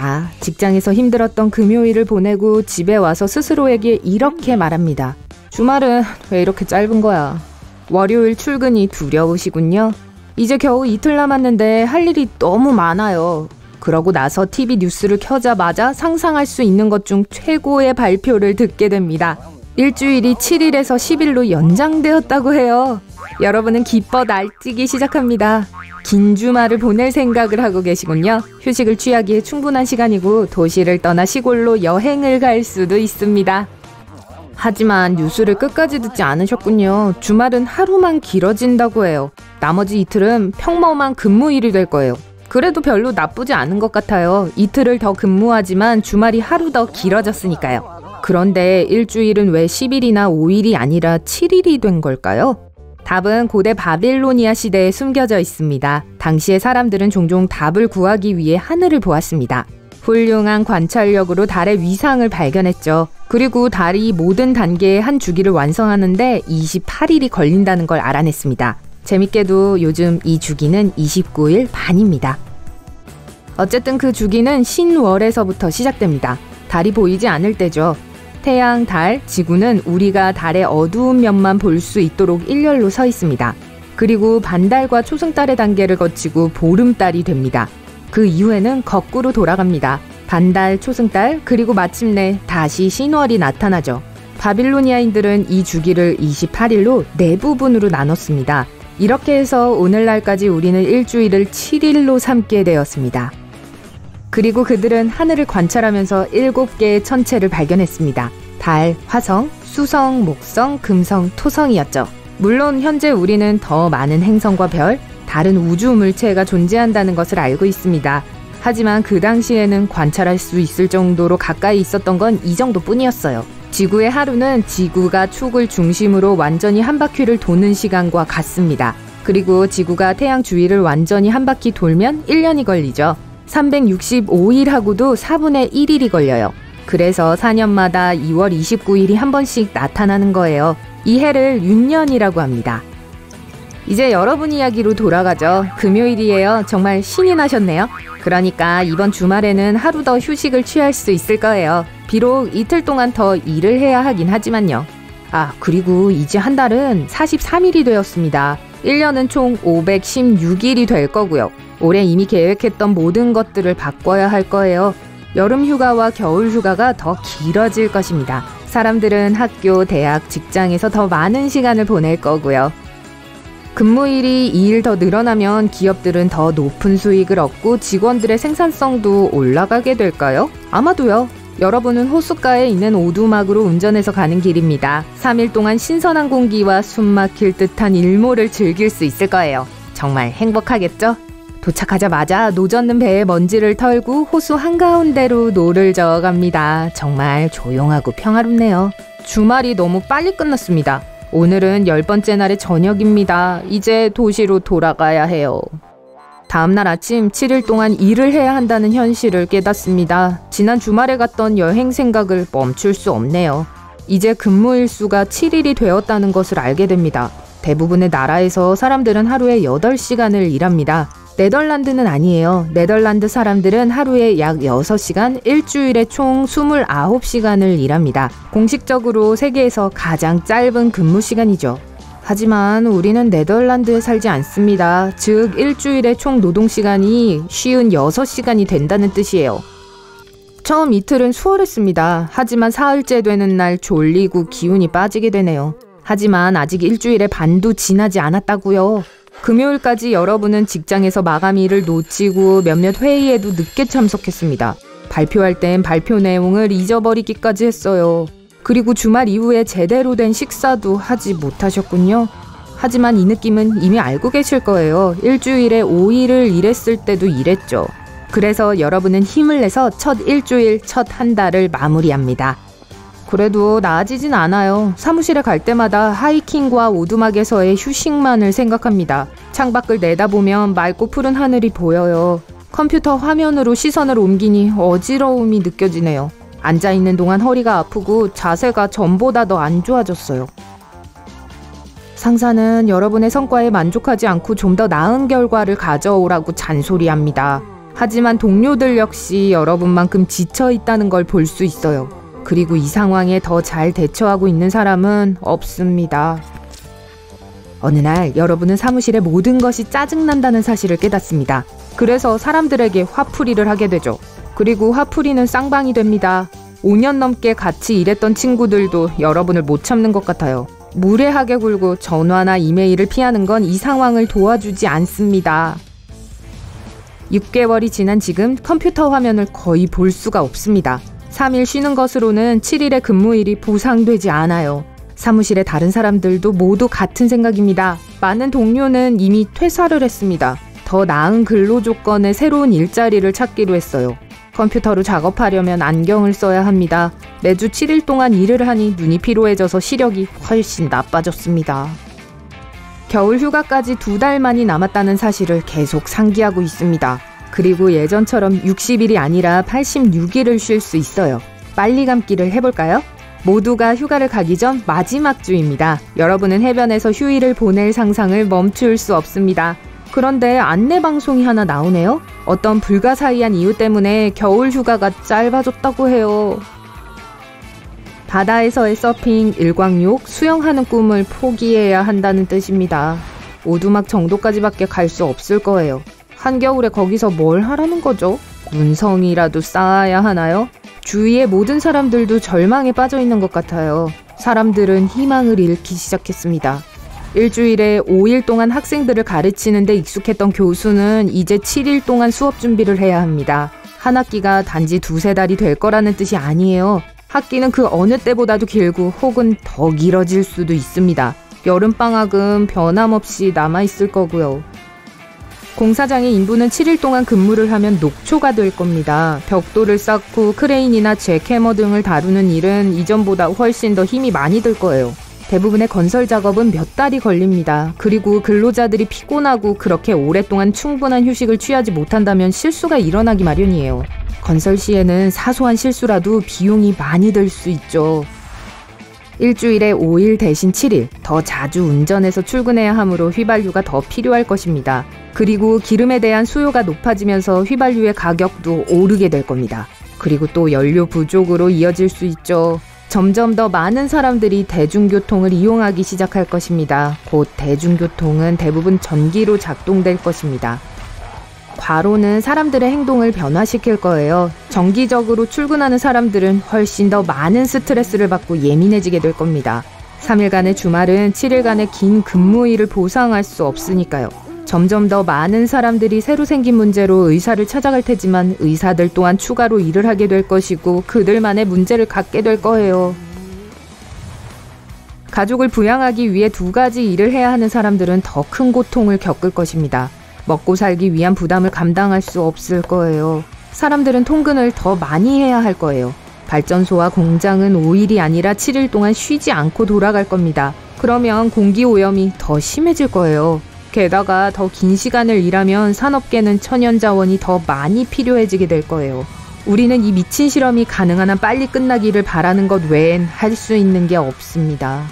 자, 직장에서 힘들었던 금요일을 보내고 집에 와서 스스로에게 이렇게 말합니다. 주말은 왜 이렇게 짧은 거야? 월요일 출근이 두려우시군요. 이제 겨우 이틀 남았는데 할 일이 너무 많아요. 그러고 나서 TV 뉴스를 켜자마자 상상할 수 있는 것 중 최고의 발표를 듣게 됩니다. 일주일이 7일에서 10일로 연장되었다고 해요. 여러분은 기뻐 날뛰기 시작합니다. 긴 주말을 보낼 생각을 하고 계시군요. 휴식을 취하기에 충분한 시간이고 도시를 떠나 시골로 여행을 갈 수도 있습니다. 하지만 뉴스를 끝까지 듣지 않으셨군요. 주말은 하루만 길어진다고 해요. 나머지 이틀은 평범한 근무일이 될 거예요. 그래도 별로 나쁘지 않은 것 같아요. 이틀을 더 근무하지만 주말이 하루 더 길어졌으니까요. 그런데 일주일은 왜 10일이나 5일이 아니라 7일이 된 걸까요? 답은 고대 바빌로니아 시대에 숨겨져 있습니다. 당시의 사람들은 종종 답을 구하기 위해 하늘을 보았습니다. 훌륭한 관찰력으로 달의 위상을 발견했죠. 그리고 달이 모든 단계의 한 주기를 완성하는데 28일이 걸린다는 걸 알아냈습니다. 재밌게도 요즘 이 주기는 29일 반입니다. 어쨌든 그 주기는 신월에서부터 시작됩니다. 달이 보이지 않을 때죠. 태양, 달, 지구는 우리가 달의 어두운 면만 볼 수 있도록 일렬로 서 있습니다. 그리고 반달과 초승달의 단계를 거치고 보름달이 됩니다. 그 이후에는 거꾸로 돌아갑니다. 반달, 초승달, 그리고 마침내 다시 신월이 나타나죠. 바빌로니아인들은 이 주기를 28일로 4부분으로 나눴습니다. 이렇게 해서 오늘날까지 우리는 일주일을 7일로 삼게 되었습니다. 그리고 그들은 하늘을 관찰하면서 7개의 천체를 발견했습니다. 달, 화성, 수성, 목성, 금성, 토성이었죠. 물론 현재 우리는 더 많은 행성과 별, 다른 우주 물체가 존재한다는 것을 알고 있습니다. 하지만 그 당시에는 관찰할 수 있을 정도로 가까이 있었던 건 이 정도뿐이었어요. 지구의 하루는 지구가 축을 중심으로 완전히 한 바퀴를 도는 시간과 같습니다. 그리고 지구가 태양 주위를 완전히 한 바퀴 돌면 1년이 걸리죠. 365일하고도 4분의 1일이 걸려요. 그래서 4년마다 2월 29일이 한 번씩 나타나는 거예요. 이 해를 윤년이라고 합니다. 이제 여러분 이야기로 돌아가죠. 금요일이에요. 정말 신이 나셨네요. 그러니까 이번 주말에는 하루 더 휴식을 취할 수 있을 거예요. 비록 이틀 동안 더 일을 해야 하긴 하지만요. 아, 그리고 이제 한 달은 43일이 되었습니다. 1년은 총 516일이 될 거고요. 올해 이미 계획했던 모든 것들을 바꿔야 할 거예요. 여름 휴가와 겨울 휴가가 더 길어질 것입니다. 사람들은 학교, 대학, 직장에서 더 많은 시간을 보낼 거고요. 근무일이 2일 더 늘어나면 기업들은 더 높은 수익을 얻고 직원들의 생산성도 올라가게 될까요? 아마도요. 여러분은 호숫가에 있는 오두막으로 운전해서 가는 길입니다. 3일 동안 신선한 공기와 숨막힐 듯한 일몰을 즐길 수 있을 거예요. 정말 행복하겠죠? 도착하자마자 노젓는 배에 먼지를 털고 호수 한가운데로 노를 저어갑니다. 정말 조용하고 평화롭네요. 주말이 너무 빨리 끝났습니다. 오늘은 10번째 날의 저녁입니다. 이제 도시로 돌아가야 해요. 다음날 아침 7일 동안 일을 해야 한다는 현실을 깨닫습니다. 지난 주말에 갔던 여행 생각을 멈출 수 없네요. 이제 근무일 수가 7일이 되었다는 것을 알게 됩니다. 대부분의 나라에서 사람들은 하루에 8시간을 일합니다. 네덜란드는 아니에요. 네덜란드 사람들은 하루에 약 6시간, 일주일에 총 29시간을 일합니다. 공식적으로 세계에서 가장 짧은 근무 시간이죠. 하지만 우리는 네덜란드에 살지 않습니다. 즉 일주일에 총 노동시간이 56시간이 된다는 뜻이에요. 처음 이틀은 수월했습니다. 하지만 사흘째 되는 날 졸리고 기운이 빠지게 되네요. 하지만 아직 일주일의 반도 지나지 않았다고요. 금요일까지 여러분은 직장에서 마감일을 놓치고 몇몇 회의에도 늦게 참석했습니다. 발표할 땐 발표 내용을 잊어버리기까지 했어요. 그리고 주말 이후에 제대로 된 식사도 하지 못하셨군요. 하지만 이 느낌은 이미 알고 계실 거예요. 일주일에 5일을 일했을 때도 이랬죠. 그래서 여러분은 힘을 내서 첫 일주일, 첫 한 달을 마무리합니다. 그래도 나아지진 않아요. 사무실에 갈 때마다 하이킹과 오두막에서의 휴식만을 생각합니다. 창밖을 내다보면 맑고 푸른 하늘이 보여요. 컴퓨터 화면으로 시선을 옮기니 어지러움이 느껴지네요. 앉아있는 동안 허리가 아프고 자세가 전보다 더 안 좋아졌어요. 상사는 여러분의 성과에 만족하지 않고 좀 더 나은 결과를 가져오라고 잔소리합니다. 하지만 동료들 역시 여러분만큼 지쳐 있다는 걸 볼 수 있어요. 그리고 이 상황에 더 잘 대처하고 있는 사람은 없습니다. 어느 날 여러분은 사무실의 모든 것이 짜증난다는 사실을 깨닫습니다. 그래서 사람들에게 화풀이를 하게 되죠. 그리고 화풀이는 쌍방이 됩니다. 5년 넘게 같이 일했던 친구들도 여러분을 못 참는 것 같아요. 무례하게 굴고 전화나 이메일을 피하는 건 이 상황을 도와주지 않습니다. 6개월이 지난 지금 컴퓨터 화면을 거의 볼 수가 없습니다. 3일 쉬는 것으로는 7일의 근무일이 보상되지 않아요. 사무실의 다른 사람들도 모두 같은 생각입니다. 많은 동료는 이미 퇴사를 했습니다. 더 나은 근로 조건의 새로운 일자리를 찾기로 했어요. 컴퓨터로 작업하려면 안경을 써야 합니다. 매주 7일 동안 일을 하니 눈이 피로해져서 시력이 훨씬 나빠졌습니다. 겨울 휴가까지 2달만이 남았다는 사실을 계속 상기하고 있습니다. 그리고 예전처럼 60일이 아니라 86일을 쉴 수 있어요. 빨리 감기를 해볼까요? 모두가 휴가를 가기 전 마지막 주입니다. 여러분은 해변에서 휴일을 보낼 상상을 멈출 수 없습니다. 그런데 안내방송이 하나 나오네요. 어떤 불가사의한 이유 때문에 겨울 휴가가 짧아졌다고 해요. 바다에서의 서핑, 일광욕, 수영하는 꿈을 포기해야 한다는 뜻입니다. 오두막 정도까지밖에 갈 수 없을 거예요. 한겨울에 거기서 뭘 하라는 거죠? 문성이라도 쌓아야 하나요? 주위의 모든 사람들도 절망에 빠져 있는 것 같아요. 사람들은 희망을 잃기 시작했습니다. 일주일에 5일 동안 학생들을 가르치는 데 익숙했던 교수는 이제 7일 동안 수업 준비를 해야 합니다. 한 학기가 단지 2-3달이 될 거라는 뜻이 아니에요. 학기는 그 어느 때보다도 길고 혹은 더 길어질 수도 있습니다. 여름방학은 변함없이 남아있을 거고요. 공사장의 인부는 7일 동안 근무를 하면 녹초가 될 겁니다. 벽돌을 쌓고 크레인이나 잭해머 등을 다루는 일은 이전보다 훨씬 더 힘이 많이 들 거예요. 대부분의 건설 작업은 몇 달이 걸립니다. 그리고 근로자들이 피곤하고 그렇게 오랫동안 충분한 휴식을 취하지 못한다면 실수가 일어나기 마련이에요. 건설 시에는 사소한 실수라도 비용이 많이 들 수 있죠. 일주일에 5일 대신 7일, 더 자주 운전해서 출근해야 하므로 휘발유가 더 필요할 것입니다. 그리고 기름에 대한 수요가 높아지면서 휘발유의 가격도 오르게 될 겁니다. 그리고 또 연료 부족으로 이어질 수 있죠. 점점 더 많은 사람들이 대중교통을 이용하기 시작할 것입니다. 곧 대중교통은 대부분 전기로 작동될 것입니다. 과로는 사람들의 행동을 변화시킬 거예요. 정기적으로 출근하는 사람들은 훨씬 더 많은 스트레스를 받고 예민해지게 될 겁니다. 3일간의 주말은 7일간의 긴 근무일을 보상할 수 없으니까요. 점점 더 많은 사람들이 새로 생긴 문제로 의사를 찾아갈 테지만 의사들 또한 추가로 일을 하게 될 것이고 그들만의 문제를 갖게 될 거예요. 가족을 부양하기 위해 2가지 일을 해야 하는 사람들은 더 큰 고통을 겪을 것입니다. 먹고 살기 위한 부담을 감당할 수 없을 거예요. 사람들은 통근을 더 많이 해야 할 거예요. 발전소와 공장은 5일이 아니라 7일 동안 쉬지 않고 돌아갈 겁니다. 그러면 공기오염이 더 심해질 거예요. 게다가 더 긴 시간을 일하면 산업계는 천연자원이 더 많이 필요해지게 될 거예요. 우리는 이 미친 실험이 가능한 한 빨리 끝나기를 바라는 것 외엔 할 수 있는 게 없습니다.